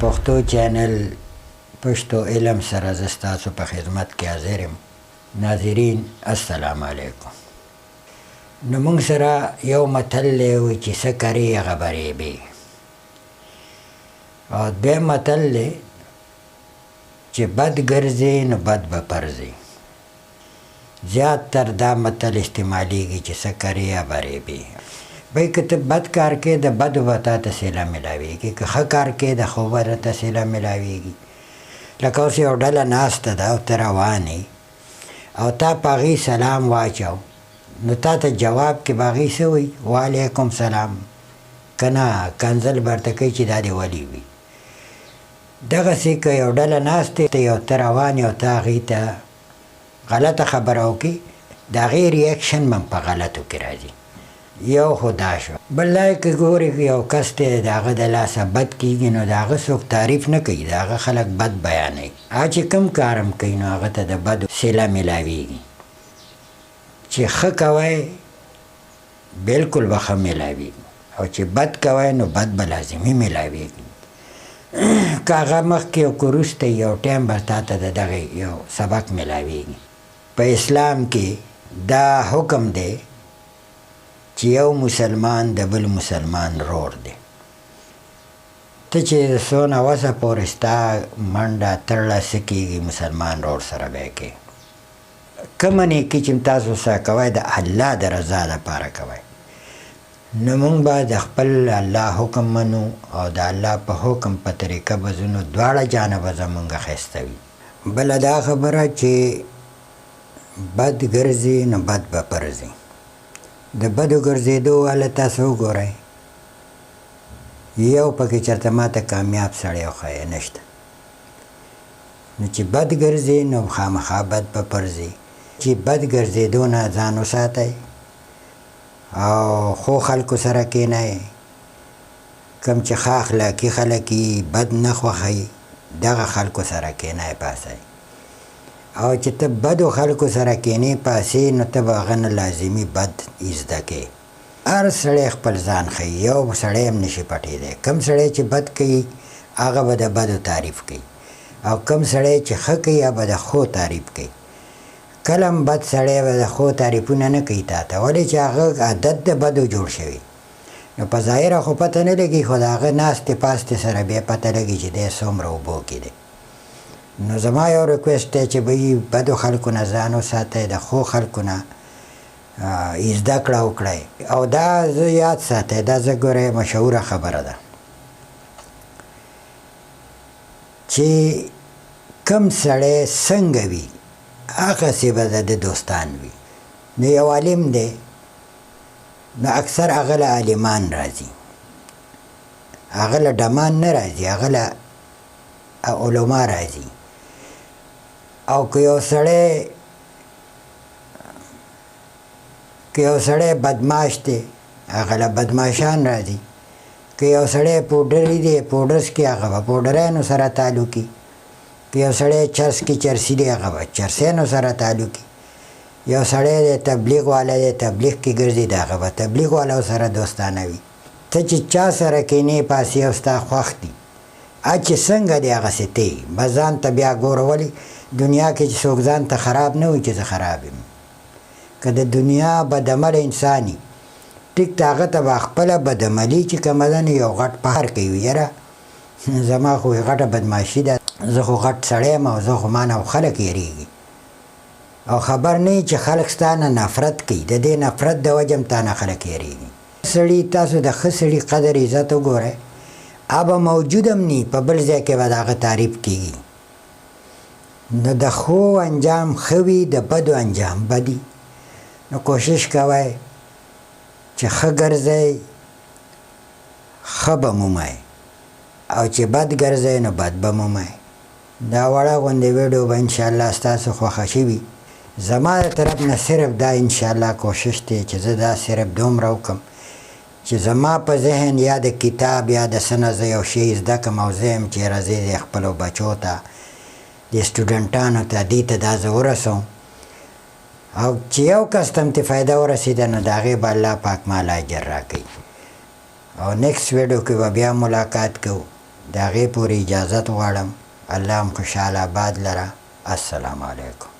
پښتو چینل پښتو علم سره زه ستاسو په خدمت کې حاضر یم. ناظرین السلام علیکم. نو موږ سره یو متل دی چې څه کرې هغه برېبې، او دویم متل دی چې بد ګرځې نو بد به پرځې. زیات تر دا متل استعمالیږي چې څه کرې یا برېبې. بھئی که ته بد کار کې د بدو به تا ته صله میلاویږي، که ښه کار کې د ښو به درته صله میلاویږي. لکه اوس یو ډله ناسته ده او ته روان یې او تا په هغې سلام واچو، نو تا ته جواب کې به هغې څه وایي؟ وعلیکم سلام. که نه کنځل به ورته کوي چې دا دې ولي وي. دغسې که یو ډله ناست دی او ته روان یې او ته هغې ته غلطه خبره وکړي، د هغې ریاکشن هم په غلطو کې راځي. یو خو دا شو. بل دا که ګورې یو کس دی د هغه د لاسه بد کېږي، نو د هغه څوک تعریف نه کوي، د هغه خلک بد بیانوي. هغه چې کوم کار هم کوي نو هغه ته د بدو صله میلاویږي. چې ښه کوی بلکل به ښه میلاویږي، او چې بد کوی نو بد به لازمي میلاویږي. که هغه مخکې او که وروسته یو ټایم به تا ته د دغې یو سبق میلاویږي. په اسلام کې دا حکم دی چې یو مسلمان د بل مسلمان رور دی. ته چې څونه وسه پورې ستا منډه تړله څه کېږي، مسلمان رور سره به یې کوې. کومه نیکي چې تاسو سره کوئ د الله د رضا دپاره کوئ، نو موږ به د خپل الله حکم منو او د الله په حکم په طریقه به ځو، نو دواړه جانبه زمونږ ښایسته وي. بله دا خبره چې بد ګرځي نو بد به پرځي. د بدو ګرځېدو والا تاسو وګورئ، یو پکې چېرته ماته کامیاب سړی وښیه نشته. نو چې بد ګرځي نو خامخا بد به پرځي. چې بد ګرځېدو نه ځان وساتئ او ښو خلکو سره کښېنئ. کوم چې ښه اخلاقي خلک یي، بد نه خوښوي، دغه خلکو سره کښېنئ پاسئ. او چې ته بدو خلکو سره کښېنې پاسې، نو ته به هغه نه لازمي بد زده کوې. هر سړی خپل ځان ښیي، یو سړی هم نشي پټېدی. کوم سړی چې بد کوي هغه به د بدو تعریف کوي، او کوم سړی چې ښه کوي هغه به د ښو تعریف کوي. کله هم بد سړی به د ښو تعریفونه نه کوي تا ته، ولې چې هغه عادت د بدو جوړ شوي. نو په ظاهره خو پته نه لګي، خو د هغه ناستې پاستې سره بیا پته لګي چې دی څومره اوبو کې دی. نو زما یو ریکویسټ دی چې بهی بدو خلکو نه ځان وساتئ، د ښو خلکو نه زده کړه وکړئ. او دا زه یاد ساتئ، دا زه ګورئ مشهوره خبره ده چې کم سړی څنګه وي هغسې به د ده دوستان وي. نو یو عالم دی، نو اکثر هغه له عالمان راځي، هغه له ډمان نه راځي، هغه له علما راځي. او که یو سړی بدماش دی هغه له بدماشان راځي. که یو سړی پوډري دی پوډرس کې هغه به پوډرانو سره تعلقي. که یو سړی چرس کې چرسي دی هغه به چرسیانو سره تعلقي. یو سړی دی تبلیغ والا دی تبلیغ کې ګرځي، د هغه به تبلیغ والاو سره دوستانه وي. ته چې چا سره کښېنې پاسې او ستا خوښ دي، چې څنګه دی هغسې ته یې. بس ځان ته بیا ګوره، ولې دنیا کې چې څوک ځان ته خراب نه وي چې زه خراب یم. که د دنیا بدعمله انسان یي، ټیک ته هغه ته به خپله بدعملي چې کومه ده نو یو غټ پهر کوي، یاره زما خو غټه بدماشي ده، زه خو غټ سړی یم او زه خو ما نه خلک یېرېږي. او خبر نه یي چې خلک ستا نه نفرت کوي، د دې نفرت د وجه هم تا نه خلک یېرېږي. سړي تاسو د ښه سړي قدر عزت وګورئ، هغه موجود هم نی، په بل ځای کې به د هغه تعریف کېږي. نو د ښو انجام ښه وي، د بدو انجام بدي. نو کوشش کوئ چې ښه ګرځئ، ښه به مومئ، او چې بد ګرځئ نو بد به مومئ. دا وړه غوندې ویډیو به انشاءالله ستاسو خوښه شوي. زما د طرف نه صرف دا انشاءالله کوشش دی چې زه دا صرف دومره وکړم چې زما په ذهن یا د کتاب یا د څه نه زه یو شی زده کړم، او زه یم چې راځي د خپلو بچو ته، د سټوډنټانو ته، دې ته دا زه ورسوم. او چې یو کس ته هم ترې فایده ورسېده نو د هغې به الله پاک مالا اجر راکوي. او نیکسټ ویډیو کې به بیا ملاقات کوو. د هغې پورې اجازت غواړم. الله هم خوشحال آباد لره. السلام علیکم.